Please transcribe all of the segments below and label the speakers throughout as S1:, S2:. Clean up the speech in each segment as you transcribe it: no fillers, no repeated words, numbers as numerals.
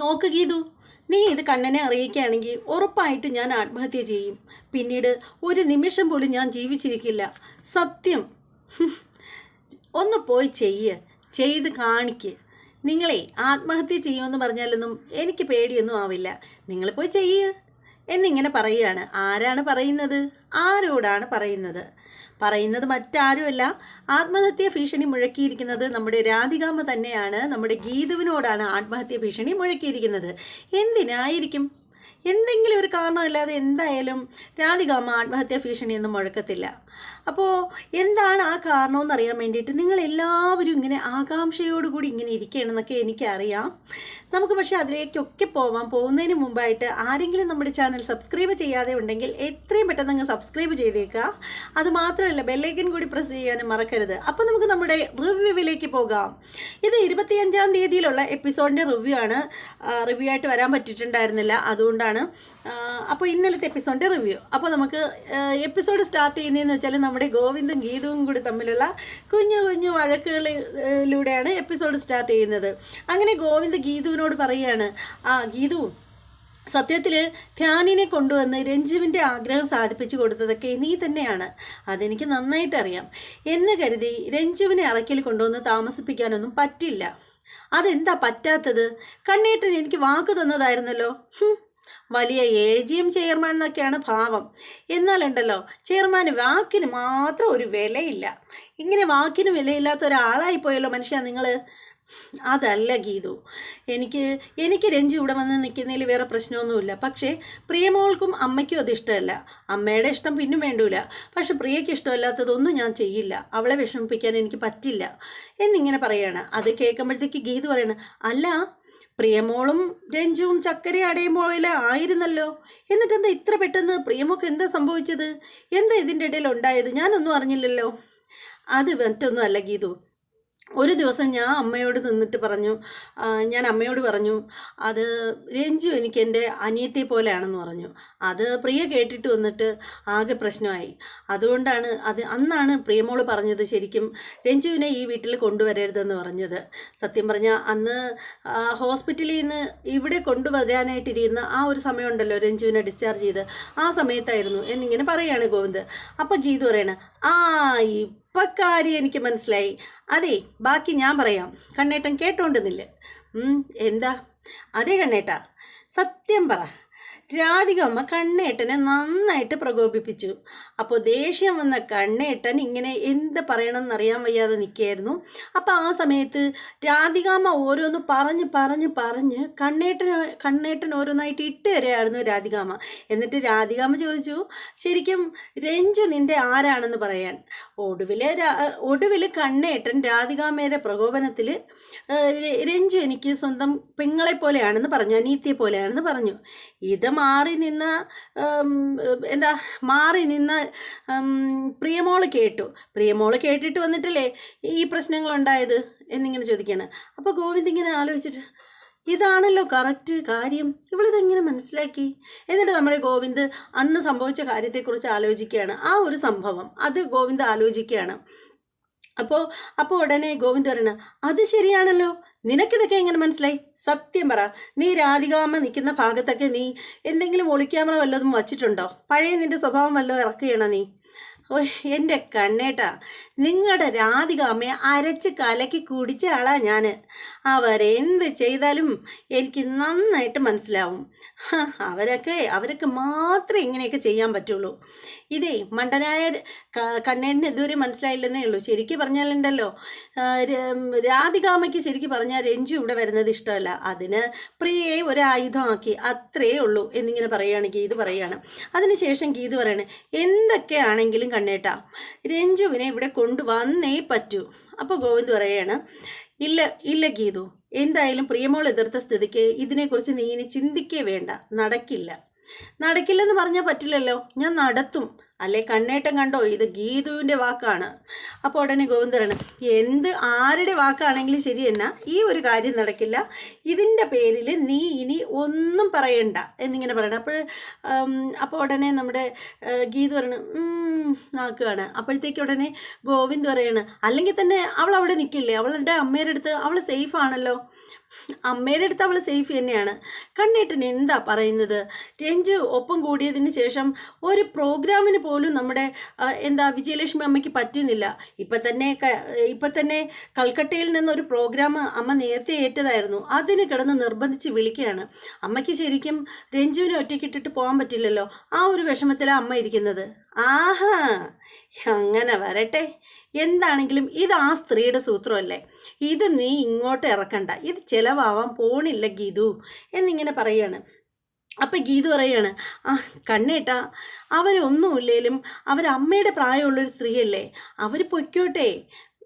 S1: നോക്ക് ഗീതു, നീ ഇത് കണ്ണനെ അറിയിക്കുകയാണെങ്കിൽ ഉറപ്പായിട്ട് ഞാൻ ആത്മഹത്യ ചെയ്യും. പിന്നീട് ഒരു നിമിഷം പോലും ഞാൻ ജീവിച്ചിരിക്കില്ല. സത്യം. ഒന്ന് പോയി ചെയ്ത് കാണിക്ക്. നിങ്ങളെ ആത്മഹത്യ ചെയ്യുമെന്ന് പറഞ്ഞാലൊന്നും എനിക്ക് പേടിയൊന്നും ആവില്ല. നിങ്ങൾ പോയി എന്നിങ്ങനെ പറയുകയാണ്. ആരാണ് പറയുന്നത്? ആരോടാണ് പറയുന്നത്? പറയുന്നത് മറ്റാരുമല്ല, ആത്മഹത്യ ഭീഷണി മുഴക്കിയിരിക്കുന്നത് നമ്മുടെ രാധികാമ്മ തന്നെയാണ്. നമ്മുടെ ഗീതുവിനോടാണ് ആത്മഹത്യ ഭീഷണി മുഴക്കിയിരിക്കുന്നത്. എന്തിനായിരിക്കും? എന്തെങ്കിലും ഒരു കാരണമില്ലാതെ എന്തായാലും രാധികാമ്മ ആത്മഹത്യാ ഭീഷണിയൊന്നും മുഴക്കത്തില്ല. അപ്പോൾ എന്താണ് ആ കാരണമെന്ന് അറിയാൻ വേണ്ടിയിട്ട് നിങ്ങളെല്ലാവരും ഇങ്ങനെ ആകാംക്ഷയോടുകൂടി ഇങ്ങനെ ഇരിക്കുകയാണെന്നൊക്കെ എനിക്കറിയാം. നമുക്ക് പക്ഷേ അതിലേക്കൊക്കെ പോകുന്നതിന് മുമ്പായിട്ട് ആരെങ്കിലും നമ്മുടെ ചാനൽ സബ്സ്ക്രൈബ് ചെയ്യാതെ ഉണ്ടെങ്കിൽ എത്രയും പെട്ടെന്ന് അങ്ങ് സബ്സ്ക്രൈബ് ചെയ്തേക്കുക. അതുമാത്രമല്ല ബെല്ലൈക്കൺ കൂടി പ്രസ് ചെയ്യാനും മറക്കരുത്. അപ്പോൾ നമുക്ക് നമ്മുടെ റിവ്യൂവിലേക്ക് പോകാം. ഇത് 25-ാം തീയതിയിലുള്ള എപ്പിസോഡിൻ്റെ റിവ്യൂ ആണ്. റിവ്യൂ ആയിട്ട് വരാൻ പറ്റിയിട്ടുണ്ടായിരുന്നില്ല, അതുകൊണ്ടാണ്. അപ്പോൾ ഇന്നലത്തെ എപ്പിസോഡിൻ്റെ റിവ്യൂ. അപ്പോൾ നമുക്ക് എപ്പിസോഡ് സ്റ്റാർട്ട് ചെയ്യുന്നതെന്ന് വെച്ചാൽ നമ്മുടെ ഗോവിന്ദും ഗീതുവും കൂടി തമ്മിലുള്ള കുഞ്ഞു കുഞ്ഞു വഴക്കുകളിലൂടെയാണ് എപ്പിസോഡ് സ്റ്റാർട്ട് ചെയ്യുന്നത്. അങ്ങനെ ഗോവിന്ദ് ഗീതുവിനോട് പറയുകയാണ്, ഗീതു, സത്യത്തിൽ ധ്യാനിനെ കൊണ്ടുവന്ന് രഞ്ജുവിൻ്റെ ആഗ്രഹം സാധിപ്പിച്ചു കൊടുത്തതൊക്കെ നീ തന്നെയാണ്. അതെനിക്ക് നന്നായിട്ടറിയാം. എന്ന് കരുതി രഞ്ജുവിനെ അറയ്ക്കൽ കൊണ്ടുവന്ന് താമസിപ്പിക്കാനൊന്നും പറ്റില്ല. അതെന്താ പറ്റാത്തത്? കണ്ണേട്ടൻ എനിക്ക് വാക്ക് തന്നതായിരുന്നല്ലോ. വലിയ AGM ചെയർമാൻ എന്നൊക്കെയാണ് ഭാവം. എന്നാലുണ്ടല്ലോ, ചെയർമാന് വാക്കിന് മാത്രം ഒരു വിലയില്ല. ഇങ്ങനെ വാക്കിന് വിലയില്ലാത്ത ഒരാളായിപ്പോയല്ലോ മനുഷ്യ നിങ്ങൾ. അതല്ല ഗീതു, എനിക്ക് രഞ്ജു ഇവിടെ വന്ന് നിൽക്കുന്നതിൽ വേറെ പ്രശ്നമൊന്നുമില്ല. പക്ഷേ പ്രിയമോൾക്കും അമ്മയ്ക്കും അത് ഇഷ്ടമല്ല. അമ്മയുടെ ഇഷ്ടം പിന്നും വേണ്ടൂല. പക്ഷെ പ്രിയയ്ക്ക് ഇഷ്ടമല്ലാത്തതൊന്നും ഞാൻ ചെയ്യില്ല. അവളെ വിഷമിപ്പിക്കാൻ എനിക്ക് പറ്റില്ല എന്നിങ്ങനെ പറയാണ്. അത് കേൾക്കുമ്പോഴത്തേക്ക് ഗീതു പറയണം, അല്ല, പ്രിയമോളും രഞ്ജുവും ചക്കര അടയും പോലെ ആയിരുന്നല്ലോ. എന്നിട്ടെന്താ ഇത്ര പെട്ടെന്ന് പ്രിയമോൾക്ക് എന്താ സംഭവിച്ചത്? എന്താ ഇതിൻ്റെ ഇടയിൽ ഉണ്ടായത്? ഞാനൊന്നും അറിഞ്ഞില്ലല്ലോ. അത് മറ്റൊന്നും അല്ല ഗീതു. ഒരു ദിവസം ഞാൻ അമ്മയോട് പറഞ്ഞു, അത് രഞ്ജു എനിക്ക് എൻ്റെ അനിയത്തെ പോലെയാണെന്ന് പറഞ്ഞു. അത് പ്രിയ കേട്ടിട്ട് വന്നിട്ട് ആകെ പ്രശ്നമായി. അതുകൊണ്ടാണ് അന്നാണ് പ്രിയമോള് പറഞ്ഞത് ശരിക്കും രഞ്ജുവിനെ ഈ വീട്ടിൽ കൊണ്ടുവരരുതെന്ന് പറഞ്ഞത്. സത്യം പറഞ്ഞാൽ അന്ന് ഹോസ്പിറ്റലിൽ നിന്ന് ഇവിടെ കൊണ്ടുവരാനായിട്ടിരിക്കുന്ന ആ ഒരു സമയമുണ്ടല്ലോ, രഞ്ജുവിനെ ഡിസ്ചാർജ് ചെയ്ത് ആ സമയത്തായിരുന്നു എന്നിങ്ങനെ പറയുകയാണ് ഗോവിന്ദ്. അപ്പം ഗീതു പറയണ, ഇപ്പം കാര്യം എനിക്ക് മനസ്സിലായി. അതെ, ബാക്കി ഞാൻ പറയാം. കണ്ണേട്ടൻ കേട്ടോണ്ടെന്നില്ല. എന്താ? അതെ കണ്ണേട്ട, സത്യം പറ. രാധികമ്മ കണ്ണേട്ടനെ നന്നായിട്ട് പ്രകോപിപ്പിച്ചു. അപ്പോൾ ദേഷ്യം വന്ന കണ്ണേട്ടൻ ഇങ്ങനെ എന്ത് പറയണമെന്നറിയാൻ വയ്യാതെ നിൽക്കുകയായിരുന്നു. അപ്പോൾ ആ സമയത്ത് രാധികാമ്മ ഓരോന്ന് പറഞ്ഞ് കണ്ണേട്ടൻ ഓരോന്നായിട്ട് ഇട്ട് തരുമായിരുന്നു രാധികാമ്മ. എന്നിട്ട് രാധികാമ്മ ചോദിച്ചു, ശരിക്കും രഞ്ജു നിൻ്റെ ആരാണെന്ന് പറയാൻ. ഒടുവിൽ കണ്ണേട്ടൻ രാധികാമ്മയുടെ പ്രകോപനത്തിൽ രഞ്ജു എനിക്ക് സ്വന്തം പെങ്ങളെ പോലെയാണെന്ന് പറഞ്ഞു, അനീത്തിയെ പോലെയാണെന്ന് പറഞ്ഞു. ഇത് മാറി നിന്ന പ്രിയമോള് കേട്ടിട്ട് വന്നിട്ടല്ലേ ഈ പ്രശ്നങ്ങളുണ്ടായത് എന്നിങ്ങനെ ചോദിക്കുകയാണ്. അപ്പോൾ ഗോവിന്ദ് ഇങ്ങനെ ആലോചിച്ചിട്ട്, ഇതാണല്ലോ കറക്റ്റ് കാര്യം, ഇവളിതെങ്ങനെ മനസ്സിലാക്കി? എന്നിട്ട് നമ്മുടെ ഗോവിന്ദ് അന്ന് സംഭവിച്ച കാര്യത്തെക്കുറിച്ച് ആലോചിക്കുകയാണ്. ആ ഒരു സംഭവം അത് ഗോവിന്ദ് ആലോചിക്കുകയാണ്. അപ്പോൾ ഉടനെ ഗോവിന്ദ് പറയണ, അത് ശരിയാണല്ലോ, നിനക്കിതൊക്കെ എങ്ങനെ മനസ്സിലായി? സത്യം പറ. നീ രാധികാമ്മ നിൽക്കുന്ന ഭാഗത്തൊക്കെ നീ എന്തെങ്കിലും ഒളിക്യാമറ വല്ലതും വച്ചിട്ടുണ്ടോ? പഴയ നിൻ്റെ സ്വഭാവം വല്ലതും ഇറക്കുകയാണോ നീ? എൻ്റെ കണ്ണേട്ടാ, നിങ്ങളുടെ രാധികാമ്മയെ അരച്ച് കലക്കി കുടിച്ച ആളാ ഞാൻ. അവരെന്ത് ചെയ്താലും എനിക്ക് നന്നായിട്ട് മനസ്സിലാവും. അവരൊക്കെ മാത്രമേ ഇങ്ങനെയൊക്കെ ചെയ്യാൻ പറ്റുള്ളൂ. ഇതേ മണ്ടനായ കണ്ണേട്ടന് ഇതുവരെ മനസ്സിലായില്ലെന്നേ ഉള്ളൂ. ശരിക്കും പറഞ്ഞാലുണ്ടല്ലോ, രാധികാമ്മയ്ക്ക് ശരിക്കും പറഞ്ഞാൽ രഞ്ജു ഇവിടെ വരുന്നത് ഇഷ്ടമല്ല. അതിന് പ്രിയയെ ഒരു ആയുധമാക്കി, അത്രയേ ഉള്ളൂ എന്നിങ്ങനെ പറയുകയാണെങ്കിൽ ഇത് പറയുകയാണ്. അതിനുശേഷം ഗീതു പറയണേ, എന്തൊക്കെയാണെങ്കിലും കണ്ണേട്ടാ, രഞ്ജുവിനെ ഇവിടെ കൊണ്ടുവന്നേ പറ്റൂ. അപ്പോൾ ഗോവിന്ദ് പറയുകയാണ്, ഇല്ല ഗീതു, എന്തായാലും പ്രിയമോൾ എതിർത്ത സ്ഥിതിക്ക് ഇതിനെക്കുറിച്ച് നീ ഇനി ചിന്തിക്കേ വേണ്ട. നടക്കില്ലെന്ന് പറഞ്ഞാൽ പറ്റില്ലല്ലോ, ഞാൻ നടത്തും. അല്ലേ കണ്ണേട്ടൻ കണ്ടോ, ഇത് ഗീതുവിൻ്റെ വാക്കാണ്. അപ്പോൾ ഉടനെ ഗോവിന്ദരാണ്, ആരുടെ വാക്കാണെങ്കിലും ശരി തന്നെ ഈ ഒരു കാര്യം നടക്കില്ല. ഇതിൻ്റെ പേരിൽ നീ ഇനി ഒന്നും പറയണ്ട എന്നിങ്ങനെ പറയണം. അപ്പോൾ ഉടനെ നമ്മുടെ ഗീതു പറയണം നാക്കുകയാണ്. അപ്പോഴത്തേക്ക് ഉടനെ ഗോവിന്ദ് പറയാണ്, അല്ലെങ്കിൽ തന്നെ അവൾ അവിടെ നിൽക്കില്ലേ? അവളുടെ അമ്മയുടെ അടുത്ത് അവൾ സേഫ് ആണല്ലോ. അമ്മയുടെ അടുത്ത് അവൾ സേഫ് തന്നെയാണ്. കണ്ണേട്ടൻ എന്താ പറയുന്നത്? രഞ്ജു ഒപ്പം കൂടിയതിന് ശേഷം ഒരു പ്രോഗ്രാമിന് പോലും നമ്മുടെ വിജയലക്ഷ്മി അമ്മയ്ക്ക് പറ്റുന്നില്ല. ഇപ്പം തന്നെ കൽക്കട്ടയിൽ നിന്നൊരു പ്രോഗ്രാം അമ്മ നേരത്തെ ഏറ്റതായിരുന്നു. അതിന് കിടന്ന് നിർബന്ധിച്ച് വിളിക്കുകയാണ്. അമ്മയ്ക്ക് ശരിക്കും രഞ്ജുവിനെ ഒറ്റയ്ക്കിട്ടിട്ട് പോകാൻ പറ്റില്ലല്ലോ. ആ ഒരു വിഷമത്തിലാണ് അമ്മ ഇരിക്കുന്നത്. ആഹാ, അങ്ങനെ വരട്ടെ. എന്താണെങ്കിലും ഇത് ആ സ്ത്രീയുടെ സൂത്രമല്ലേ. ഇത് നീ ഇങ്ങോട്ട് ഇറക്കണ്ട, ഇത് ചിലവാവാൻ പോണില്ല ഗീതു എന്നിങ്ങനെ പറയാണ്. അപ്പം ഗീതു പറയാണ്, ആ കണ്ണേട്ടാ, അവരൊന്നുമില്ലേലും അവരമ്മയുടെ പ്രായമുള്ളൊരു സ്ത്രീയല്ലേ, അവർ പൊയ്ക്കോട്ടെ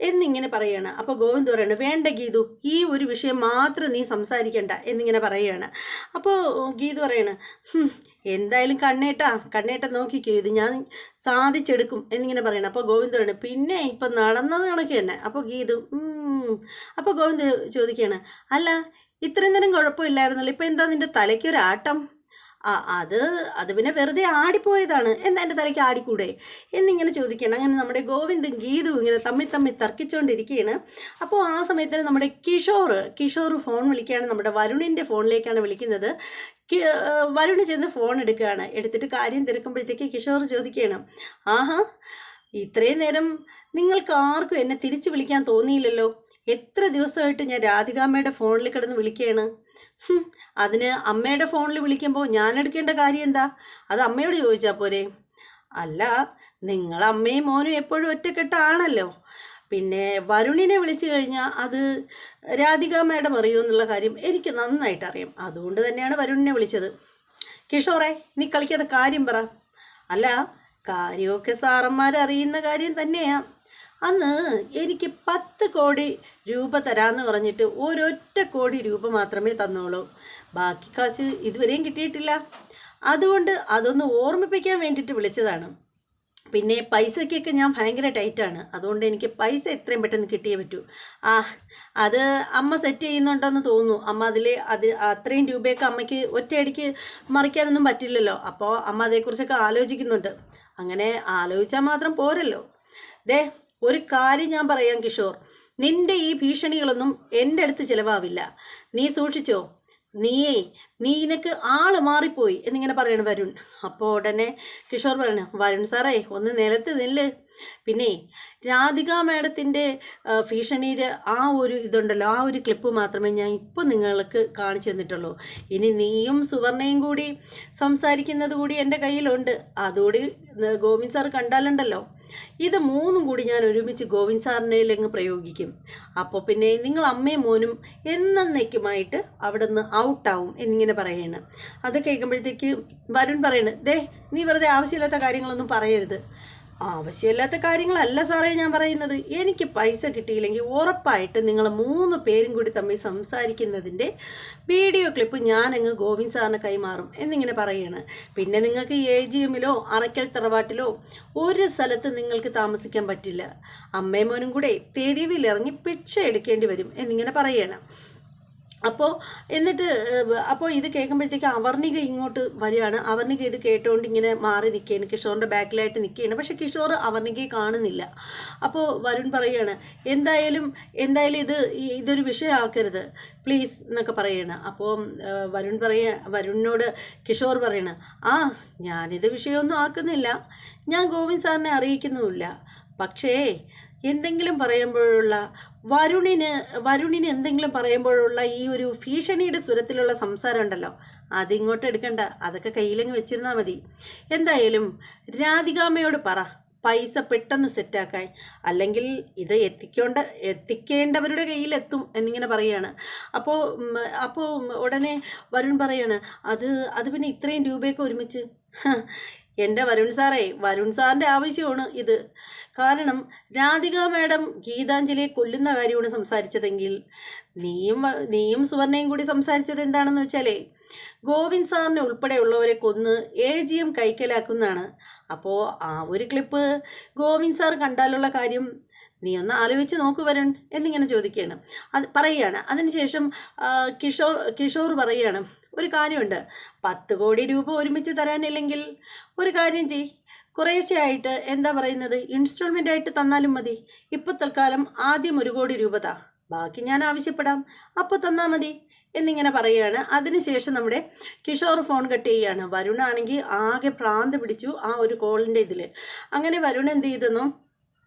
S1: എന്നിങ്ങനെ പറയാണ്. അപ്പോൾ ഗോവിന്ദ് പറയാണ്, വേണ്ട ഗീതു, ഈ ഒരു വിഷയം മാത്രം നീ സംസാരിക്കണ്ട എന്നിങ്ങനെ പറയുകയാണ്. അപ്പോൾ ഗീതു പറയാണ്, എന്തായാലും കണ്ണേട്ട നോക്കിക്കോ, ഇത് ഞാൻ സാധിച്ചെടുക്കും എന്നിങ്ങനെ പറയണം. അപ്പോൾ ഗോവിന്ദ് പറയണം, പിന്നെ ഇപ്പം നടന്നത് കണക്ക് തന്നെ. അപ്പോൾ ഗീതു അപ്പോൾ ഗോവിന്ദ് ചോദിക്കുകയാണ്, അല്ല ഇത്രയും നേരം കുഴപ്പമില്ലായിരുന്നല്ലോ, ഇപ്പം എന്താ നിൻ്റെ തലയ്ക്കൊരാട്ടം? അത് പിന്നെ വെറുതെ ആടിപ്പോയതാണ്, എന്താ എൻ്റെ തലയ്ക്ക് ആടിക്കൂടെ എന്നിങ്ങനെ ചോദിക്കണം. അങ്ങനെ നമ്മുടെ ഗോവിന്ദും ഗീതുവും ഇങ്ങനെ തമ്മിൽ തർക്കിച്ചുകൊണ്ടിരിക്കുകയാണ്. അപ്പോൾ ആ സമയത്ത് നമ്മുടെ കിഷോർ ഫോൺ വിളിക്കുകയാണ്. നമ്മുടെ വരുണിൻ്റെ ഫോണിലേക്കാണ് വിളിക്കുന്നത്. വരുണ് ചെന്ന് ഫോൺ എടുക്കുകയാണ്. എടുത്തിട്ട് കാര്യം തിരക്കുമ്പോഴത്തേക്ക് കിഷോർ ചോദിക്കുകയാണ്, ആഹാ, ഇത്രയും നേരം നിങ്ങൾക്ക് ആർക്കും എന്നെ തിരിച്ച് വിളിക്കാൻ തോന്നിയില്ലല്ലോ. എത്ര ദിവസമായിട്ട് ഞാൻ രാധികാമ്മയുടെ ഫോണിൽ കിടന്ന് വിളിക്കുകയാണ്. അതിന് അമ്മയുടെ ഫോണിൽ വിളിക്കുമ്പോൾ ഞാൻ എടുക്കേണ്ട കാര്യം എന്താ? അത് അമ്മയോട് ചോദിച്ചാൽ പോരെ? അല്ല, നിങ്ങൾ അമ്മയും മോനും എപ്പോഴും ഒറ്റക്കെട്ടാണല്ലോ. പിന്നെ വരുണിനെ വിളിച്ചു കഴിഞ്ഞാൽ അത് രാധികാമ്മയുടെ അറിയുമോ എന്നുള്ള കാര്യം എനിക്ക് നന്നായിട്ട് അറിയാം. അതുകൊണ്ട് തന്നെയാണ് വരുണിനെ വിളിച്ചത്. കിഷോറെ, നീ കളിക്കാത്ത കാര്യം പറ. അല്ല, കാര്യമൊക്കെ സാറന്മാരറിയുന്ന കാര്യം തന്നെയാണ്. അന്ന് എനിക്ക് 10 കോടി രൂപ തരാമെന്ന് പറഞ്ഞിട്ട് ഒരൊറ്റ കോടി രൂപ മാത്രമേ തന്നോളൂ. ബാക്കി കാശ് ഇതുവരെയും കിട്ടിയിട്ടില്ല. അതുകൊണ്ട് അതൊന്ന് ഓർമ്മിപ്പിക്കാൻ വേണ്ടിയിട്ട് വിളിച്ചതാണ്. പിന്നെ പൈസയ്ക്കൊക്കെ ഞാൻ ഭയങ്കര ടൈറ്റാണ്. അതുകൊണ്ട് എനിക്ക് പൈസ എത്രയും പെട്ടെന്ന് കിട്ടിയേ പറ്റൂ. അത് അമ്മ സെറ്റ് ചെയ്യുന്നുണ്ടെന്ന് തോന്നുന്നു. അമ്മ അത്രയും രൂപയൊക്കെ അമ്മയ്ക്ക് ഒറ്റയടിക്ക് മറിക്കാനൊന്നും പറ്റില്ലല്ലോ. അപ്പോൾ അമ്മ അതേക്കുറിച്ചൊക്കെ ആലോചിക്കുന്നുണ്ട്. അങ്ങനെ ആലോചിച്ചാൽ മാത്രം പോരല്ലോ. ഒരു കാര്യം ഞാൻ പറയാം കിഷോർ, നിന്റെ ഈ ഭീഷണികളൊന്നും എൻ്റെ അടുത്ത് ചിലവാവില്ല. നീ സൂക്ഷിച്ചോ. നിനക്ക് ആള് മാറിപ്പോയി എന്നിങ്ങനെ പറയണം വരുൺ. അപ്പോൾ ഉടനെ കിഷോർ പറയണം, വരുൺ സാറേ ഒന്ന് നിലത്ത് നില്ല്. പിന്നെ രാധിക മാഡത്തിൻ്റെ ഭീഷണിയുടെ ആ ഒരു ഇതുണ്ടല്ലോ, ആ ഒരു ക്ലിപ്പ് മാത്രമേ ഞാൻ ഇപ്പോൾ നിങ്ങൾക്ക് കാണിച്ചു തന്നിട്ടുള്ളൂ. ഇനി നീയും സുവർണയും കൂടി സംസാരിക്കുന്നത് കൂടി എൻ്റെ കയ്യിലുണ്ട്. അതുകൂടി ഗോവിന്ദ് സാർ കണ്ടാലുണ്ടല്ലോ, ഇത് 3ഉം കൂടി ഞാൻ ഒരുമിച്ച് ഗോവിന്ദ് സാറിനേലങ്ങ് പ്രയോഗിക്കും. അപ്പോൾ പിന്നെ നിങ്ങൾ അമ്മയും മോനും എന്നേക്കുമായിട്ട് അവിടെ നിന്ന് ഔട്ടാവും എന്നിങ്ങനെ പറയാണ്. അത് കേൾക്കുമ്പോഴത്തേക്ക് വരുൺ പറയണ്, നീ വെറുതെ ആവശ്യമില്ലാത്ത കാര്യങ്ങളൊന്നും പറയരുത്. ആവശ്യമില്ലാത്ത കാര്യങ്ങളല്ല സാറേ ഞാൻ പറയുന്നത്. എനിക്ക് പൈസ കിട്ടിയില്ലെങ്കിൽ ഉറപ്പായിട്ട് നിങ്ങൾ 3 പേരും കൂടി തമ്മിൽ സംസാരിക്കുന്നതിൻ്റെ വീഡിയോ ക്ലിപ്പ് ഞാനങ്ങ് ഗോവിന്ദ് സാറിന് കൈമാറും എന്നിങ്ങനെ പറയുകയാണ്. പിന്നെ നിങ്ങൾക്ക് AGM-ലോ അറയ്ക്കൽ തറവാട്ടിലോ ഒരു സ്ഥലത്ത് നിങ്ങൾക്ക് താമസിക്കാൻ പറ്റില്ല. അമ്മയും മോനും കൂടെ തെരുവിലിറങ്ങി ഭിക്ഷ എടുക്കേണ്ടി വരും എന്നിങ്ങനെ പറയുകയാണ്. അപ്പോൾ ഇത് കേൾക്കുമ്പോഴത്തേക്ക് അവർണിക ഇങ്ങോട്ട് വരികയാണ്. അവർണിക ഇത് കേട്ടുകൊണ്ട് ഇങ്ങനെ മാറി നിൽക്കുകയാണ്, കിഷോറിൻ്റെ ബാക്കിലായിട്ട് നിൽക്കുകയാണ്. പക്ഷേ കിഷോർ അവർണികയെ കാണുന്നില്ല. അപ്പോൾ വരുൺ പറയുകയാണ്, എന്തായാലും ഇതൊരു വിഷയമാക്കരുത് പ്ലീസ് എന്നൊക്കെ പറയുകയാണ്. അപ്പോൾ വരുണിനോട് കിഷോർ പറയണം, ഞാനിത് വിഷയമൊന്നും ആക്കുന്നില്ല, ഞാൻ ഗോവിന്ദ് സാറിനെ അറിയിക്കുന്നുമില്ല. പക്ഷേ എന്തെങ്കിലും പറയുമ്പോഴുള്ള വരുണിന് എന്തെങ്കിലും പറയുമ്പോഴുള്ള ഈ ഒരു ഭീഷണിയുടെ സ്വരത്തിലുള്ള സംസാരം ഉണ്ടല്ലോ, അതിങ്ങോട്ട് എടുക്കണ്ട, അതൊക്കെ കയ്യിലങ്ങ് വെച്ചിരുന്നാൽ മതി. എന്തായാലും രാധികാമ്മയോട് പറ പൈസ പെട്ടെന്ന് സെറ്റാക്കാൻ, അല്ലെങ്കിൽ ഇത് എത്തിക്കേണ്ടവരുടെ കയ്യിലെത്തും എന്നിങ്ങനെ പറയുകയാണ്. അപ്പോൾ ഉടനെ വരുൺ പറയാണ്, അത് പിന്നെ ഇത്രയും രൂപയൊക്കെ ഒരുമിച്ച് എൻ്റെ വരുൺ സാറിൻ്റെ ആവശ്യമാണ് ഇത്. കാരണം രാധിക മാഡം ഗീതാഞ്ജലിയെ കൊല്ലുന്ന കാര്യമാണ് സംസാരിച്ചതെങ്കിൽ നീയും സുവർണയും കൂടി സംസാരിച്ചത് എന്താണെന്ന് വെച്ചാലേ ഗോവിന്ദ് സാറിനെ ഉൾപ്പെടെയുള്ളവരെ കൊന്ന് AGM കൈക്കലാക്കുന്നതാണ്. അപ്പോൾ ആ ഒരു ക്ലിപ്പ് ഗോവിന്ദ് സാർ കണ്ടാലുള്ള കാര്യം നീ ഒന്ന് ആലോചിച്ച് നോക്ക് വരുൺ എന്നിങ്ങനെ ചോദിക്കുകയാണ്. പറയുകയാണ്. അതിനുശേഷം കിഷോർ പറയുകയാണ്, ഒരു കാര്യമുണ്ട്, 10 കോടി രൂപ ഒരുമിച്ച് തരാനില്ലെങ്കിൽ ഒരു കാര്യം കുറേശ്ശെയായിട്ട് ഇൻസ്റ്റാൾമെൻ്റ് ആയിട്ട് തന്നാലും മതി. ഇപ്പോൾ തൽക്കാലം ആദ്യം 1 കോടി രൂപ താ, ബാക്കി ഞാൻ ആവശ്യപ്പെടാം, അപ്പോൾ തന്നാൽ മതി എന്നിങ്ങനെ പറയുകയാണ്. അതിനുശേഷം നമ്മുടെ കിഷോർ ഫോൺ കട്ട് ചെയ്യുകയാണ്. വരുണാണെങ്കിൽ ആകെ ഭ്രാന്ത് പിടിച്ചു ആ ഒരു കോളിൻ്റെ ഇതിൽ. അങ്ങനെ വരുൺ എന്ത് ചെയ്തെന്നു,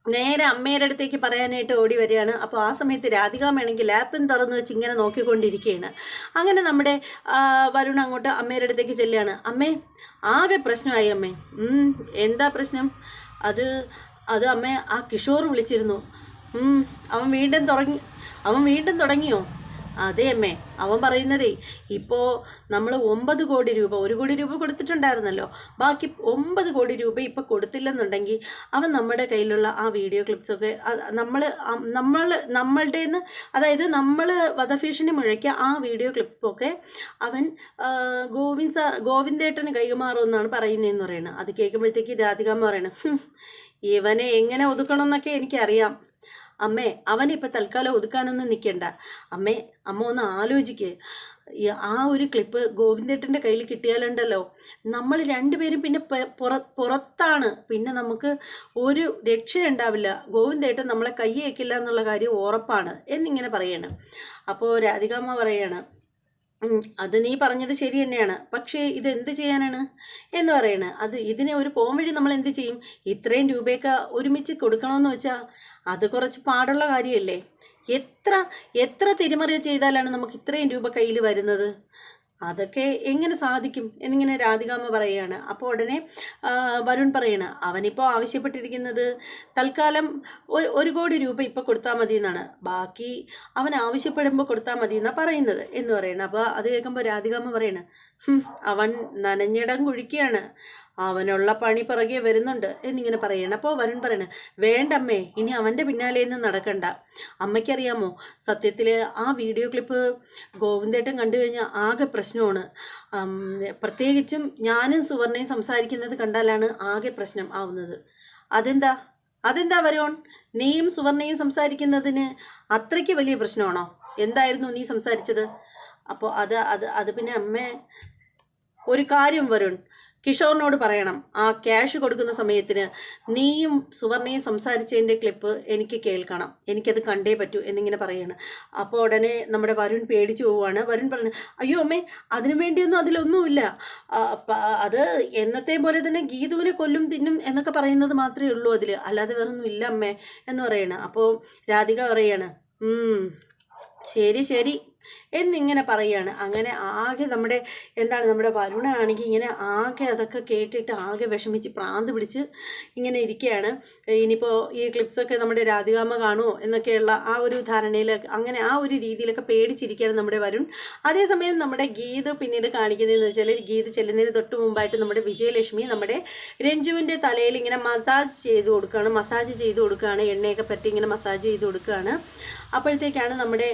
S1: നേരെ അമ്മയുടെ അടുത്തേക്ക് പറയാനായിട്ട് ഓടി വരികയാണ്. അപ്പോൾ ആ സമയത്ത് രാധികാമ്മയാണെങ്കിൽ ലാപ്പും തുറന്ന് വെച്ച് ഇങ്ങനെ നോക്കിക്കൊണ്ടിരിക്കുകയാണ്. അങ്ങനെ നമ്മുടെ വരുൺ അങ്ങോട്ട് അമ്മയുടെ അടുത്തേക്ക് ചെല്ലുകയാണ്. അമ്മേ, ആകെ പ്രശ്നമായി അമ്മേ. എന്താ പ്രശ്നം? അത് അമ്മേ, ആ കിഷോർ വിളിച്ചിരുന്നു. അവൻ വീണ്ടും തുടങ്ങിയോ? അതെ അമ്മേ, അവൻ പറയുന്നതേ ഇപ്പോൾ നമ്മൾ 9 കോടി രൂപ, 1 കോടി രൂപ കൊടുത്തിട്ടുണ്ടായിരുന്നല്ലോ, ബാക്കി 9 കോടി രൂപ ഇപ്പം കൊടുത്തില്ലെന്നുണ്ടെങ്കിൽ അവൻ നമ്മുടെ കയ്യിലുള്ള ആ വീഡിയോ ക്ലിപ്സൊക്കെ നമ്മളുടേന്ന്, അതായത് നമ്മൾ വധഭീഷണി മുഴക്കിയ ആ വീഡിയോ ക്ലിപ്പൊക്കെ അവൻ ഗോവിന്ദേട്ടന് കൈമാറുമെന്നാണ് പറയുന്നതെന്ന് പറയുന്നത്. അത് കേൾക്കുമ്പോഴത്തേക്ക് രാധികാമ്മ പറയണം, ഇവനെ എങ്ങനെ ഒതുക്കണമെന്നൊക്കെ എനിക്കറിയാം അമ്മേ, അവനിപ്പോൾ തൽക്കാലം ഒതുക്കാനൊന്നും നിൽക്കണ്ട അമ്മ ഒന്ന് ആലോചിക്ക്. ആ ഒരു ക്ലിപ്പ് ഗോവിന്ദേട്ടൻ്റെ കയ്യിൽ കിട്ടിയാലുണ്ടല്ലോ, നമ്മൾ രണ്ടുപേരും പിന്നെ പുറത്താണ്, പിന്നെ നമുക്ക് ഒരു രക്ഷയുണ്ടാവില്ല. ഗോവിന്ദേട്ടൻ നമ്മളെ കൈ വയ്ക്കില്ല എന്നുള്ള കാര്യം ഉറപ്പാണ് എന്നിങ്ങനെ പറയണം. അപ്പോൾ രാധികാമ്മ പറയാണ്, അത് നീ പറഞ്ഞത് ശരി തന്നെയാണ്, പക്ഷേ ഇതെന്ത് ചെയ്യാനാണ് എന്ന് പറയണേ. ഇതിനെ ഒരു പോം വഴി നമ്മൾ എന്ത് ചെയ്യും? ഇത്രയും രൂപയൊക്കെ ഒരുമിച്ച് കൊടുക്കണമെന്ന് വെച്ചാൽ അത് കുറച്ച് പാടുള്ള കാര്യമല്ലേ. എത്ര തിരിമറി ചെയ്താലാണ് നമുക്ക് ഇത്രയും രൂപ കയ്യിൽ വരുന്നത്? അതൊക്കെ എങ്ങനെ സാധിക്കും എന്നിങ്ങനെ രാധികാമ്മ പറയുകയാണ്. അപ്പോൾ ഉടനെ വരുൺ പറയണം, അവനിപ്പോൾ ആവശ്യപ്പെട്ടിരിക്കുന്നത് തൽക്കാലം 1 കോടി രൂപ ഇപ്പോൾ കൊടുത്താൽ മതി എന്നാണ്, ബാക്കി അവൻ ആവശ്യപ്പെടുമ്പോൾ കൊടുത്താൽ മതി എന്നാണ് പറയുന്നത് എന്ന് പറയണം. അപ്പോൾ അത് കേൾക്കുമ്പോൾ രാധികാമ്മ പറയണം, അവൻ നനഞ്ഞിടം കുഴിക്കുകയാണ്, അവനുള്ള പണി പിറകെ വരുന്നുണ്ട് എന്നിങ്ങനെ പറയണം. അപ്പോൾ വരുൺ പറയണം, വേണ്ടമ്മേ, ഇനി അവൻ്റെ പിന്നാലെയൊന്നും നടക്കണ്ട. അമ്മയ്ക്കറിയാമോ, സത്യത്തിൽ ആ വീഡിയോ ക്ലിപ്പ് ഗോവിന്ദേട്ടൻ കണ്ടു കഴിഞ്ഞാൽ ആകെ പ്രശ്നമാണ്. പ്രത്യേകിച്ചും ഞാനും സുവർണയും സംസാരിക്കുന്നത് കണ്ടാലാണ് ആകെ പ്രശ്നം ആവുന്നത്. അതെന്താ വരുൺ, നീയും സുവർണയും സംസാരിക്കുന്നതിന് അത്രയ്ക്ക് വലിയ പ്രശ്നമാണോ? എന്തായിരുന്നു നീ സംസാരിച്ചത്? അപ്പോൾ അത് പിന്നെ അമ്മേ, ഒരു കാര്യം വരുൺ, കിഷോറിനോട് പറയണം, ആ ക്യാഷ് കൊടുക്കുന്ന സമയത്തിന് നീയും സുവർണയും സംസാരിച്ചതിൻ്റെ ക്ലിപ്പ് എനിക്ക് കേൾക്കണം, എനിക്കത് കണ്ടേ പറ്റൂ എന്നിങ്ങനെ പറയണം. അപ്പോൾ ഉടനെ നമ്മുടെ വരുൺ പേടിച്ചു പോവുകയാണ്. വരുൺ പറഞ്ഞു, അയ്യോ അമ്മേ, അതിനു വേണ്ടിയൊന്നും അതിലൊന്നുമില്ല, അത് എന്നത്തെ പോലെ തന്നെ ഗീതുവിനെ കൊല്ലും തിന്നും എന്നൊക്കെ പറയുന്നത് മാത്രമേ ഉള്ളൂ അതിൽ, അല്ലാതെ വേറൊന്നും ഇല്ല അമ്മേ എന്ന് പറയണം. അപ്പോൾ രാധിക പറയാണ്, ശരി എന്നിങ്ങനെ പറയുകയാണ്. അങ്ങനെ ആകെ നമ്മുടെ വരുണാണെങ്കിൽ ഇങ്ങനെ ആകെ അതൊക്കെ കേട്ടിട്ട് ആകെ വിഷമിച്ച് പ്രാന്ത് പിടിച്ച് ഇങ്ങനെ ഇരിക്കുകയാണ്. ഇനിയിപ്പോൾ ഈ ക്ലിപ്സൊക്കെ നമ്മുടെ രാധികാമ്മ കാണുമോ എന്നൊക്കെയുള്ള ആ ഒരു ധാരണയിൽ, അങ്ങനെ ആ ഒരു രീതിയിലൊക്കെ പേടിച്ചിരിക്കുകയാണ് നമ്മുടെ വരുൺ. അതേസമയം നമ്മുടെ ഗീതു പിന്നീട് കാണിക്കുന്നതെന്ന് വെച്ചാൽ, ഗീതു ചെല്ലുന്നതിന് തൊട്ട് മുമ്പായിട്ട് നമ്മുടെ വിജയലക്ഷ്മി നമ്മുടെ രഞ്ജുവിൻ്റെ തലയിൽ ഇങ്ങനെ മസാജ് ചെയ്ത് കൊടുക്കുകയാണ്, എണ്ണയൊക്കെ പറ്റി ഇങ്ങനെ മസാജ് ചെയ്ത് കൊടുക്കുകയാണ്. അപ്പോഴത്തേക്കാണ് നമ്മുടെ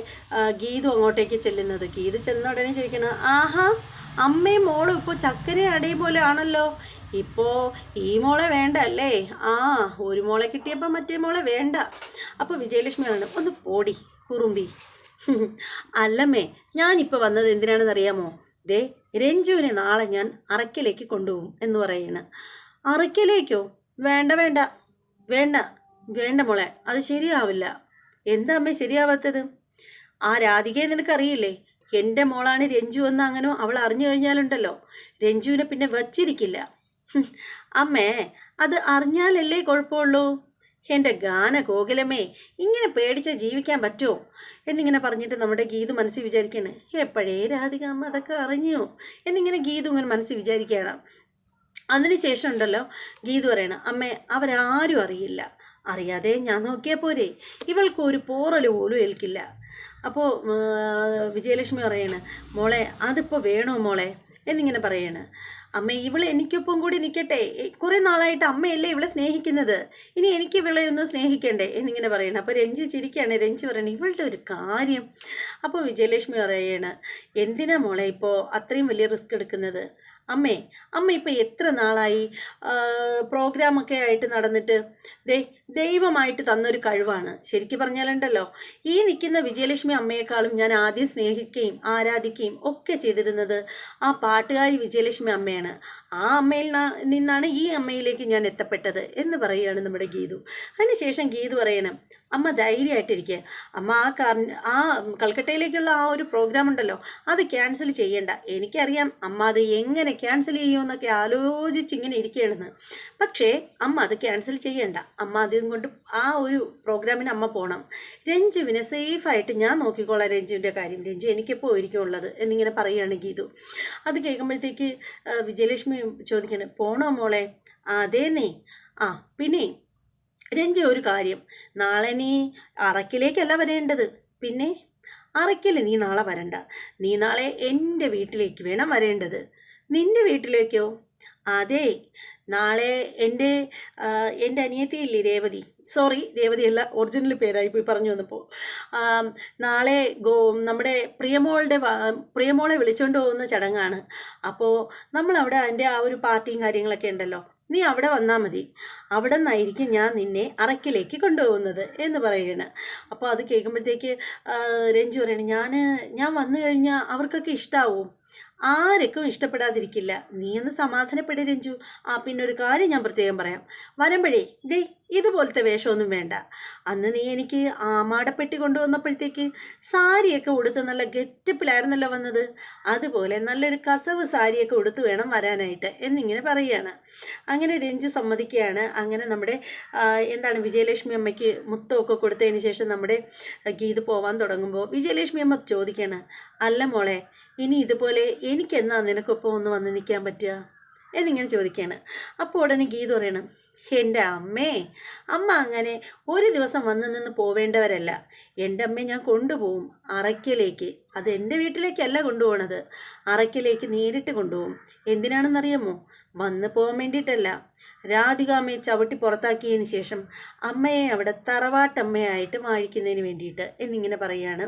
S1: ഗീതു അങ്ങോട്ടേക്ക് ചെല്ലുന്നത്. ഗീതു ചെന്ന ഉടനെ ചോദിക്കണം, ആഹാ, അമ്മയും മോളും ഇപ്പോൾ ചക്കര അടയും പോലെ ആണല്ലോ, ഇപ്പോൾ ഈ മോളെ വേണ്ട അല്ലേ? ഒരു മോളെ കിട്ടിയപ്പോൾ മറ്റേ മോളെ വേണ്ട. അപ്പോൾ വിജയലക്ഷ്മി പറഞ്ഞു, ഒന്ന് പോടി കുറുമ്പി. അല്ലമ്മേ, ഞാനിപ്പോൾ വന്നത് എന്തിനാണെന്ന് അറിയാമോ? രഞ്ജുവിനെ നാളെ ഞാൻ അറക്കലേക്ക് കൊണ്ടുപോകും എന്ന് പറയണം. അറക്കലേക്കോ? വേണ്ട മോളെ, അത് ശരിയാവില്ല. എന്താ അമ്മേ ശരിയാവാത്തത്? ആ രാധികയെ നിനക്കറിയില്ലേ, എൻ്റെ മോളാണ് രഞ്ജു എന്ന് അങ്ങനെ അവൾ അറിഞ്ഞു കഴിഞ്ഞാലുണ്ടല്ലോ, രഞ്ജുവിനെ പിന്നെ വച്ചിരിക്കില്ല. അമ്മേ, അത് അറിഞ്ഞാലല്ലേ കുഴപ്പമുള്ളൂ. എൻ്റെ ഗാന കോകിലമ്മേ, ഇങ്ങനെ പേടിച്ച് ജീവിക്കാൻ പറ്റുമോ എന്നിങ്ങനെ പറഞ്ഞിട്ട് നമ്മുടെ ഗീതു മനസ്സിൽ വിചാരിക്കുകയാണ്, എപ്പോഴേ രാധിക അമ്മ അതൊക്കെ അറിഞ്ഞു എന്നിങ്ങനെ ഗീതു ഇങ്ങനെ മനസ്സിൽ വിചാരിക്കുകയാണ്. അതിനുശേഷം ഉണ്ടല്ലോ ഗീതു പറയണം, അമ്മേ, അവരാരും അറിയില്ല, അറിയാതെ ഞാൻ നോക്കിയാൽ പോരെ, ഇവൾക്ക് ഒരു പോറൽ പോലും ഏൽക്കില്ല. അപ്പോൾ വിജയലക്ഷ്മി പറയാണ്, മോളെ അതിപ്പോൾ വേണോ മോളെ എന്നിങ്ങനെ പറയാണ്. അമ്മ, ഇവളെ എനിക്കൊപ്പം കൂടി നിൽക്കട്ടെ, കുറേ നാളായിട്ട് അമ്മയല്ലേ ഇവളെ സ്നേഹിക്കുന്നത്, ഇനി എനിക്ക് ഇവളെ ഒന്ന് സ്നേഹിക്കണ്ടേ എന്നിങ്ങനെ പറയണം. അപ്പോൾ രഞ്ജു ചിരിക്കുകയാണ്. രഞ്ജു പറയണം, ഇവളുടെ ഒരു കാര്യം. അപ്പോൾ വിജയലക്ഷ്മി പറയാണ്, എന്തിനാ മോളെ ഇപ്പോൾ അത്രയും വലിയ റിസ്ക് എടുക്കുന്നത്? അമ്മ ഇപ്പോൾ എത്ര നാളായി പ്രോഗ്രാമൊക്കെ ആയിട്ട് നടന്നിട്ട്, ദൈവമായിട്ട് തന്നൊരു കഴിവാണ്. ശരിക്കും പറഞ്ഞാലുണ്ടല്ലോ, ഈ നിൽക്കുന്ന വിജയലക്ഷ്മി അമ്മയെക്കാളും ഞാൻ ആദ്യം സ്നേഹിക്കുകയും ആരാധിക്കുകയും ഒക്കെ ചെയ്തിരുന്നത് ആ പാട്ടുകാരി വിജയലക്ഷ്മി അമ്മയാണ്. ആ അമ്മയിൽ നിന്നാണ് ഈ അമ്മയിലേക്ക് ഞാൻ എത്തപ്പെട്ടത് എന്ന് പറയുകയാണ് നമ്മുടെ ഗീതു. അതിനുശേഷം ഗീതു പറയണം, അമ്മ ധൈര്യമായിട്ടിരിക്കുക. അമ്മ ആ കൽക്കട്ടയിലേക്കുള്ള ആ ഒരു പ്രോഗ്രാം ഉണ്ടല്ലോ, അത് ക്യാൻസൽ ചെയ്യണ്ട. എനിക്കറിയാം അമ്മ അത് എങ്ങനെ ക്യാൻസൽ ചെയ്യുമെന്നൊക്കെ ആലോചിച്ചിങ്ങനെ ഇരിക്കുകയാണെന്ന്. പക്ഷേ അമ്മ അത് ക്യാൻസൽ ചെയ്യണ്ട. അമ്മ അതും കൊണ്ട് ആ ഒരു പ്രോഗ്രാമിന് അമ്മ പോകണം. രഞ്ജുവിനെ സേഫായിട്ട് ഞാൻ നോക്കിക്കോളാം രഞ്ജുവിൻ്റെ കാര്യം. രഞ്ജു എനിക്കെപ്പോൾ ഒരിക്കും ഉള്ളത് എന്നിങ്ങനെ പറയുകയാണ് ഗീതു. അത് കേൾക്കുമ്പോഴത്തേക്ക് വിജയലക്ഷ്മി ചോദിക്കണം, പോണോ മോളെ? അതേന്നേ. പിന്നെ രഞ്ജു ഒരു കാര്യം, നാളെ നീ അറക്കിലേക്കല്ല വരേണ്ടത്. പിന്നെ അറക്കിൽ നീ നാളെ വരണ്ട. നീ നാളെ എൻ്റെ വീട്ടിലേക്ക് വേണം വരേണ്ടത്. നിൻ്റെ വീട്ടിലേക്കോ? അതെ, നാളെ എൻ്റെ അനിയത്തിയില്ലേ രേവതി, സോറി രേവതിയല്ല, ഒറിജിനൽ പേരായി പോയി പറഞ്ഞു വന്നപ്പോൾ. നാളെ നമ്മുടെ പ്രിയമോളെ വിളിച്ചുകൊണ്ട് പോകുന്ന ചടങ്ങാണ്. അപ്പോൾ നമ്മളവിടെ അതിൻ്റെ ആ ഒരു പാർട്ടിയും കാര്യങ്ങളൊക്കെ ഉണ്ടല്ലോ, നീ അവിടെ വന്നാൽ മതി. അവിടെ നിന്നായിരിക്കും ഞാൻ നിന്നെ അറക്കിലേക്ക് കൊണ്ടുപോകുന്നത് എന്ന് പറയുകയാണ്. അപ്പോൾ അത് കേൾക്കുമ്പോഴത്തേക്ക് രഞ്ജു പറയണം, ഞാൻ വന്നു കഴിഞ്ഞാൽ അവർക്കൊക്കെ ഇഷ്ടാവും. ആർക്കും ഇഷ്ടപ്പെടാതിരിക്കില്ല. നീ ഒന്ന് സമാധാനപ്പെട് രഞ്ജു. പിന്നെ ഒരു കാര്യം ഞാൻ പ്രത്യേകം പറയാം, വരുമ്പോഴേ ദേ ഇതുപോലത്തെ വേഷമൊന്നും വേണ്ട. അന്ന് നീ എനിക്ക് ആമാടപ്പെട്ടി കൊണ്ടുവന്നപ്പോഴത്തേക്ക് സാരിയൊക്കെ ഉടുത്ത് നല്ല ഗെറ്റപ്പിലായിരുന്നല്ലോ വന്നത്, അതുപോലെ നല്ലൊരു കസവ് സാരിയൊക്കെ ഉടുത്ത് വേണം വരാനായിട്ട് എന്നിങ്ങനെ പറയുകയാണ്. അങ്ങനെ രഞ്ജു സമ്മതിക്കുകയാണ്. അങ്ങനെ നമ്മുടെ വിജയലക്ഷ്മി അമ്മയ്ക്ക് മുത്തമൊക്കെ കൊടുത്തതിന് ശേഷം നമ്മുടെ ഗീത് പോവാൻ തുടങ്ങുമ്പോൾ വിജയലക്ഷ്മി അമ്മ ചോദിക്കുകയാണ്, അല്ല മോളെ, ഇനി ഇതുപോലെ എനിക്കെന്നാ നിനക്കൊപ്പം ഒന്ന് വന്ന് നിൽക്കാൻ പറ്റുക എന്നിങ്ങനെ ചോദിക്കുകയാണ്. അപ്പോൾ ഉടനെ ഗീത പറയണം, എൻ്റെ അമ്മ അങ്ങനെ ഒരു ദിവസം വന്ന് നിന്ന് പോവേണ്ടവരല്ല. എൻ്റെ അമ്മയെ ഞാൻ കൊണ്ടുപോകും അറയ്ക്കലേക്ക്. അത് എൻ്റെ വീട്ടിലേക്കല്ല കൊണ്ടുപോകണത്, അറയ്ക്കലേക്ക് നേരിട്ട് കൊണ്ടുപോകും. എന്തിനാണെന്നറിയാമോ? വന്നു പോകാൻ വേണ്ടിയിട്ടല്ല, രാധികാമ്മയെ ചവിട്ടി പുറത്താക്കിയതിന് ശേഷം അമ്മയെ അവിടെ തറവാട്ടമ്മയായിട്ട് വാഴിക്കുന്നതിന് വേണ്ടിയിട്ട് എന്നിങ്ങനെ പറയുകയാണ്.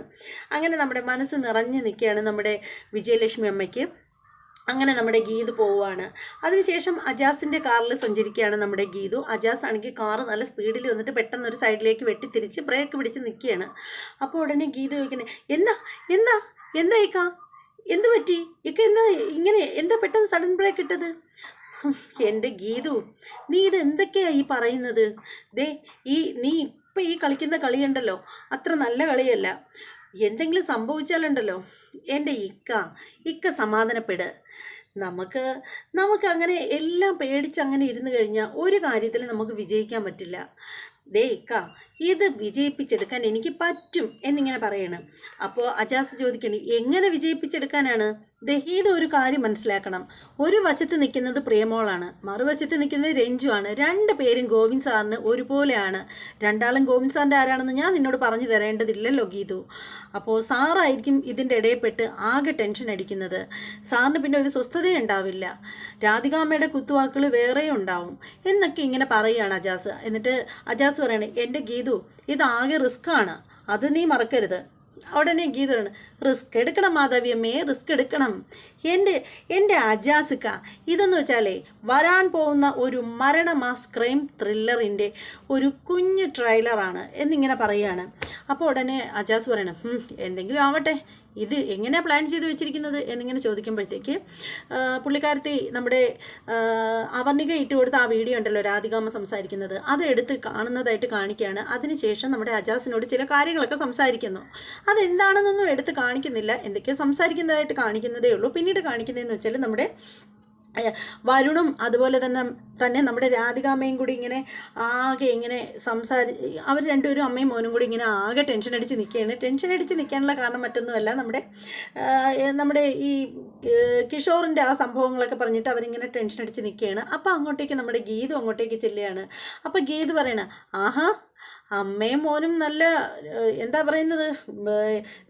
S1: അങ്ങനെ നമ്മുടെ മനസ്സ് നിറഞ്ഞു നിൽക്കുകയാണ് നമ്മുടെ വിജയലക്ഷ്മി അമ്മയ്ക്ക്. അങ്ങനെ നമ്മുടെ ഗീതു പോവുകയാണ്. അതിനുശേഷം അജാസിൻ്റെ കാറിൽ സഞ്ചരിക്കുകയാണ് നമ്മുടെ ഗീതു. അജാസ് ആണെങ്കിൽ കാറ് നല്ല സ്പീഡിൽ വന്നിട്ട് പെട്ടെന്ന് ഒരു സൈഡിലേക്ക് വെട്ടിത്തിരിച്ച് ബ്രേക്ക് പിടിച്ച് നിൽക്കുകയാണ്. അപ്പോൾ ഉടനെ ഗീതു ചോദിക്കണേ, എന്താ ഇക്ക, എന്ത് പറ്റി ഇക്ക, എന്താ പെട്ടെന്ന് സഡൻ ബ്രേക്ക് ഇട്ടത്? എൻ്റെ ഗീതു, നീ ഇത് എന്തൊക്കെയാണ് ഈ പറയുന്നത്? നീ ഇപ്പം ഈ കളിക്കുന്ന കളിയുണ്ടല്ലോ, അത്ര നല്ല കളിയല്ല. എന്തെങ്കിലും സംഭവിച്ചാലുണ്ടല്ലോ എൻ്റെ ഇക്ക സമാധാനപ്പെട്. നമുക്ക് അങ്ങനെ എല്ലാം പേടിച്ച് അങ്ങനെ ഇരുന്ന് കഴിഞ്ഞാൽ ഒരു കാര്യത്തിൽ നമുക്ക് വിജയിക്കാൻ പറ്റില്ല. ഇത് വിജയിപ്പിച്ചെടുക്കാൻ എനിക്ക് പറ്റും എന്നിങ്ങനെ പറയണം. അപ്പോൾ അജാസ് ചോദിക്കണം, എങ്ങനെ വിജയിപ്പിച്ചെടുക്കാനാണ്? ഇതൊരു കാര്യം മനസ്സിലാക്കണം. ഒരു വശത്ത് നിൽക്കുന്നത് പ്രിയമോളാണ്, മറുവശത്ത് നിൽക്കുന്നത് രഞ്ജു ആണ്. രണ്ട് പേരും ഗോവിന്ദ് സാറിന് ഒരുപോലെയാണ്. രണ്ടാളും ഗോവിന്ദ് സാറിൻ്റെ ആരാണെന്ന് ഞാൻ നിന്നോട് പറഞ്ഞു തരേണ്ടതില്ലല്ലോ ഗീതു. അപ്പോൾ സാറായിരിക്കും ഇതിൻ്റെ ഇടയിൽപ്പെട്ട് ആകെ ടെൻഷൻ അടിക്കുന്നത്. സാറിന് പിന്നെ ഒരു സ്വസ്ഥതയും ഉണ്ടാവില്ല. രാധികാമ്മയുടെ കുത്തുവാക്കുകൾ വേറെയും ഉണ്ടാവും എന്നൊക്കെ ഇങ്ങനെ പറയുകയാണ് അജാസ്. എന്നിട്ട് അജാസ് പറയണേ, എൻ്റെ ഗീതു, ഇതാകെ റിസ്ക്കാണ്, അത് നീ മറക്കരുത്. ഉടനെ ഗീതയാണ്, റിസ്ക് എടുക്കണം മാധവിയമ്മേ, റിസ്ക് എടുക്കണം. എൻ്റെ അജാസിക്ക, ഇതെന്ന് വെച്ചാലേ വരാൻ പോകുന്ന ഒരു മരണ മാസ് ക്രൈം ത്രില്ലറിൻ്റെ ഒരു കുഞ്ഞു ട്രെയിലറാണ് എന്നിങ്ങനെ പറയുകയാണ്. അപ്പോൾ ഉടനെ അജാസ് പറയണം, എന്തെങ്കിലും ആവട്ടെ, ഇത് എങ്ങനെയാണ് പ്ലാൻ ചെയ്ത് വെച്ചിരിക്കുന്നത് എന്നിങ്ങനെ ചോദിക്കുമ്പോഴത്തേക്ക് പുള്ളിക്കാരത്തി നമ്മുടെ അവർണിക ഇട്ട് കൊടുത്ത ആ വീഡിയോ ഉണ്ടല്ലോ രാധികാമ്മ സംസാരിക്കുന്നത്, അത് എടുത്ത് കാണുന്നതായിട്ട് കാണിക്കുകയാണ്. അതിനുശേഷം നമ്മുടെ അജാസിനോട് ചില കാര്യങ്ങളൊക്കെ സംസാരിക്കുന്നു. അതെന്താണെന്നൊന്നും എടുത്ത് കാണിക്കുന്നില്ല, എന്തൊക്കെയോ സംസാരിക്കുന്നതായിട്ട് കാണിക്കുന്നതേ ഉള്ളൂ. പിന്നീട് കാണിക്കുന്നതെന്ന് വെച്ചാൽ നമ്മുടെ വരുണും അതുപോലെ തന്നെ നമ്മുടെ രാധികാമ്മയും കൂടി ഇങ്ങനെ ആകെ ഇങ്ങനെ അവർ രണ്ടുപേരും അമ്മയും മോനും കൂടി ഇങ്ങനെ ആകെ ടെൻഷൻ അടിച്ച് നിൽക്കുകയാണ്. ടെൻഷൻ അടിച്ച് നിൽക്കാനുള്ള കാരണം മറ്റൊന്നുമല്ല, നമ്മുടെ ഈ കിഷോറിൻ്റെ ആ സംഭവങ്ങളൊക്കെ പറഞ്ഞിട്ട് അവരിങ്ങനെ ടെൻഷൻ അടിച്ച് നിൽക്കുകയാണ്. അപ്പോൾ അങ്ങോട്ടേക്ക് നമ്മുടെ ഗീതു അങ്ങോട്ടേക്ക് ചെല്ലുകയാണ്. അപ്പോൾ ഗീതു പറയണ, ആഹാ, അമ്മയും മോനും നല്ല എന്താ പറയുന്നത്,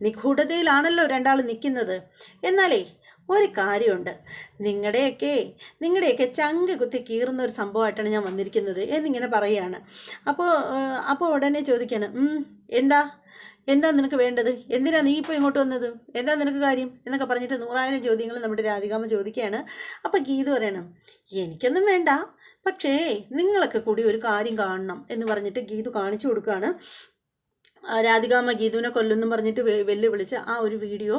S1: നിഗൂഢതയിലാണല്ലോ രണ്ടാൾ നിൽക്കുന്നത്. എന്നാലേ ഒരു കാര്യമുണ്ട്, നിങ്ങളുടെയൊക്കെ ചങ്ക് കുത്തി കീറുന്ന ഒരു സംഭവമായിട്ടാണ് ഞാൻ വന്നിരിക്കുന്നത് എന്നിങ്ങനെ പറയുകയാണ്. അപ്പോൾ ഉടനെ ചോദിക്കാണ്, എന്താ നിനക്ക് വേണ്ടത്, എന്തിനാ നീ ഇപ്പോൾ ഇങ്ങോട്ട് വന്നത്, എന്താ നിനക്ക് കാര്യം എന്നൊക്കെ പറഞ്ഞിട്ട് 100,000 ചോദ്യങ്ങൾ നമ്മുടെ രാധികാമ്മ ചോദിക്കുകയാണ്. അപ്പോൾ ഗീതു പറയണം, എനിക്കൊന്നും വേണ്ട, പക്ഷേ നിങ്ങളൊക്കെ കൂടി ഒരു കാര്യം കാണണം എന്ന് പറഞ്ഞിട്ട് ഗീതു കാണിച്ചു കൊടുക്കുകയാണ്. രാധികാമ്മ ഗീതുവിനെ കൊല്ലുമെന്നും പറഞ്ഞിട്ട് വെല്ലുവിളിച്ച് ആ ഒരു വീഡിയോ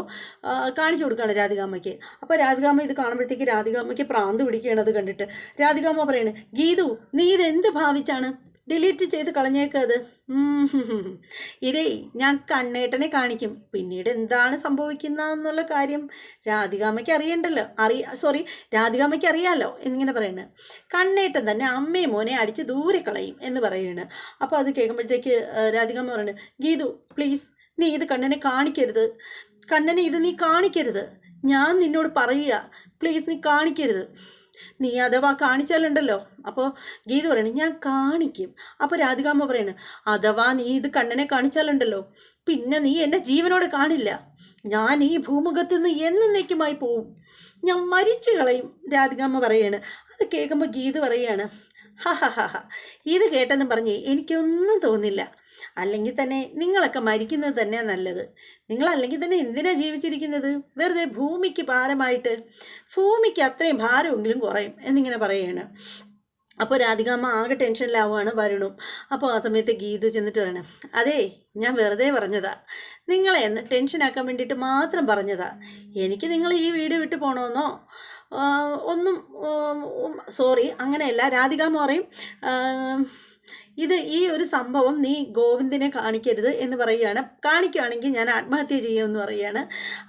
S1: കാണിച്ചു കൊടുക്കുകയാണ് രാധികാമ്മയ്ക്ക്. അപ്പോൾ രാധികാമ്മ ഇത് കാണുമ്പോഴത്തേക്ക് രാധികാമ്മയ്ക്ക് പ്രാന്ത് പിടിക്കുകയാണ് അത് കണ്ടിട്ട്. രാധികാമ്മ പറയാണ്, ഗീതു, നീ ഇതെന്ത് ഭാവിച്ചാണ് ഡിലീറ്റ് ചെയ്ത് കളഞ്ഞേക്കത്. ഇതേ ഞാൻ കണ്ണേട്ടനെ കാണിക്കും. പിന്നീട് എന്താണ് സംഭവിക്കുന്നതെന്നുള്ള കാര്യം രാധികാമ്മയ്ക്ക് അറിയണ്ടല്ലോ, രാധികാമ്മയ്ക്ക് അറിയാമല്ലോ എന്നിങ്ങനെ പറയുന്നത്. കണ്ണേട്ടൻ തന്നെ അമ്മയും മോനെ അടിച്ച് ദൂരെ കളയും എന്ന് പറയുകയാണ്. അപ്പോൾ അത് കേൾക്കുമ്പോഴത്തേക്ക് രാധികാമ്മ പറയുന്നത്, ഗീതു പ്ലീസ് നീ ഇത് കണ്ണനെ കാണിക്കരുത്, കണ്ണനെ ഇത് നീ കാണിക്കരുത്, ഞാൻ നിന്നോട് പറയുക, പ്ലീസ് നീ കാണിക്കരുത്, നീ അഥവാ കാണിച്ചാലുണ്ടല്ലോ. അപ്പോൾ ഗീതു പറയണേ ഞാൻ കാണിക്കും. അപ്പോൾ രാധികാമ്മ പറയണ അഥവാ നീ ഇത് കണ്ണനെ കാണിച്ചാലുണ്ടല്ലോ പിന്നെ നീ എന്നെ ജീവനോടെ കാണില്ല, ഞാൻ ഈ ഭൂമുഖത്ത് നിന്ന് എന്നേക്കുമായി പോവും, ഞാൻ മരിച്ചു കളയും. രാധികാമ്മ പറയാണ്. അത് കേൾക്കുമ്പോൾ ഗീതു പറയാണ്, ഹ ഇത് കേട്ടെന്ന് പറഞ്ഞ് എനിക്കൊന്നും തോന്നില്ല, അല്ലെങ്കിൽ തന്നെ നിങ്ങളൊക്കെ മരിക്കുന്നത് തന്നെയാണ് നല്ലത്, നിങ്ങളല്ലെങ്കിൽ തന്നെ എന്തിനാ ജീവിച്ചിരിക്കുന്നത്, വെറുതെ ഭൂമിക്ക് ഭാരമായിട്ട്, ഭൂമിക്ക് അത്രയും ഭാരമെങ്കിലും കുറയും എന്നിങ്ങനെ പറയുകയാണ്. അപ്പോൾ രാധികാമ്മ ആകെ ടെൻഷനിലാവുകയാണ് വരുണും. അപ്പോൾ ആ സമയത്ത് ഗീതു ചെന്നിട്ട് പറയണം, അതേ ഞാൻ വെറുതെ പറഞ്ഞതാ, നിങ്ങളെ ടെൻഷനാക്കാൻ വേണ്ടിയിട്ട് മാത്രം പറഞ്ഞതാ, എനിക്ക് നിങ്ങൾ ഈ വീട് വിട്ട് പോകണമെന്നോ ഒന്നും സോറി അങ്ങനെയല്ല. രാധികാമ്മ പറയും ഈ ഒരു സംഭവം നീ ഗോവിന്ദിനെ കാണിക്കരുത് എന്ന് പറയുകയാണ്, കാണിക്കുകയാണെങ്കിൽ ഞാൻ ആത്മഹത്യ ചെയ്യുമെന്ന് പറയുകയാണ്.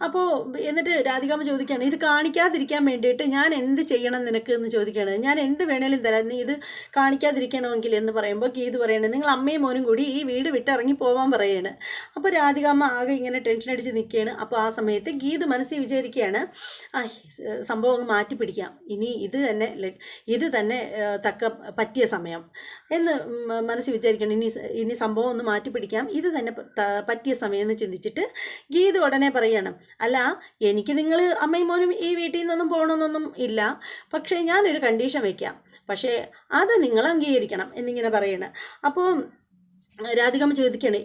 S1: അപ്പോൾ എന്നിട്ട് രാധികാമ്മ ചോദിക്കുകയാണ്, ഇത് കാണിക്കാതിരിക്കാൻ വേണ്ടിയിട്ട് ഞാൻ എന്ത് ചെയ്യണം നിനക്ക് എന്ന് ചോദിക്കുകയാണ്. ഞാൻ എന്ത് വേണേലും തരാം, നീ ഇത് കാണിക്കാതിരിക്കണമെങ്കിൽ എന്ന് പറയുമ്പോൾ ഗീതു പറയണത് നിങ്ങൾ അമ്മയും മോനും കൂടി ഈ വീട് വിട്ടിറങ്ങി പോകാൻ പറയുകയാണ്. അപ്പോൾ രാധികാമ്മ ആകെ ഇങ്ങനെ ടെൻഷൻ അടിച്ച് നിൽക്കുകയാണ്. അപ്പോൾ ആ സമയത്ത് ഗീതു മനസ്സിൽ വിചാരിക്കുകയാണ്, സംഭവം അങ്ങ് മാറ്റി പിടിക്കാം, ഇനി ഇത് തന്നെ പറ്റിയ സമയം എന്ന് മനസ്സിൽ വിചാരിക്കണം. ഇനി സംഭവം ഒന്ന് മാറ്റി പിടിക്കാം, ഇത് തന്നെ പറ്റിയ സമയം എന്ന് ചിന്തിച്ചിട്ട് ഗീതു ഉടനെ പറയണം, അല്ല എനിക്ക് നിങ്ങൾ അമ്മയും മോനും ഈ വീട്ടിൽ നിന്നൊന്നും പോകണമെന്നൊന്നും ഇല്ല, പക്ഷേ ഞാനൊരു കണ്ടീഷൻ വയ്ക്കാം, പക്ഷേ അത് നിങ്ങൾ അംഗീകരിക്കണം എന്നിങ്ങനെ പറയണം. അപ്പോൾ രാധികാമ്മ ചോദിക്കുകയാണ്,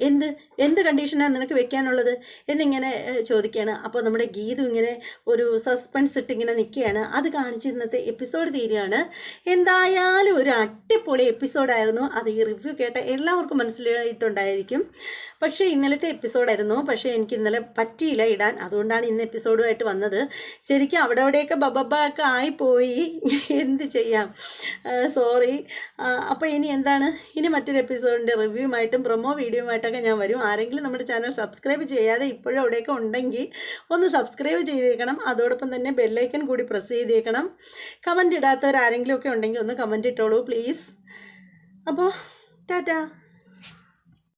S1: എന്ത് കണ്ടീഷനാണ് നിനക്ക് വെക്കാനുള്ളത് എന്നിങ്ങനെ ചോദിക്കുകയാണ്. അപ്പോൾ നമ്മുടെ ഗീതു ഇങ്ങനെ ഒരു സസ്പെൻസ് ഇട്ടിങ്ങനെ നിൽക്കുകയാണ്. അത് കാണിച്ച് ഇന്നത്തെ എപ്പിസോഡ് തീരുകയാണ്. എന്തായാലും ഒരു അടിപൊളി എപ്പിസോഡായിരുന്നു. അത് ഈ റിവ്യൂ കേട്ട എല്ലാവർക്കും മനസ്സിലായിട്ടുണ്ടായിരിക്കും. പക്ഷേ ഇന്നലത്തെ എപ്പിസോഡായിരുന്നു, പക്ഷേ എനിക്ക് ഇന്നലെ പറ്റിയില്ല ഇടാൻ, അതുകൊണ്ടാണ് ഇന്ന് എപ്പിസോഡുമായിട്ട് വന്നത്. ശരിക്കും അവിടെയൊക്കെ ബബബൊക്കെ ആയിപ്പോയി, എന്ത് ചെയ്യാം, സോറി. അപ്പോൾ ഇനി മറ്റൊരു എപ്പിസോഡിൻ്റെ റിവ്യൂമായിട്ടും പ്രൊമോ വീഡിയോയുമായിട്ടൊക്കെ ഞാൻ വരും. ആരെങ്കിലും നമ്മുടെ ചാനൽ സബ്സ്ക്രൈബ് ചെയ്യാതെ ഇപ്പോഴും അവിടെയൊക്കെ ഉണ്ടെങ്കിൽ ഒന്ന് സബ്സ്ക്രൈബ് ചെയ്തേക്കണം, അതോടൊപ്പം തന്നെ ബെല്ലൈക്കൺ കൂടി പ്രസ് ചെയ്തേക്കണം. കമൻറ്റ് ഇടാത്തവർ ആരെങ്കിലുമൊക്കെ ഉണ്ടെങ്കിൽ ഒന്ന് കമൻറ്റ് ഇട്ടോളൂ പ്ലീസ്. അപ്പോൾ ടാറ്റാ.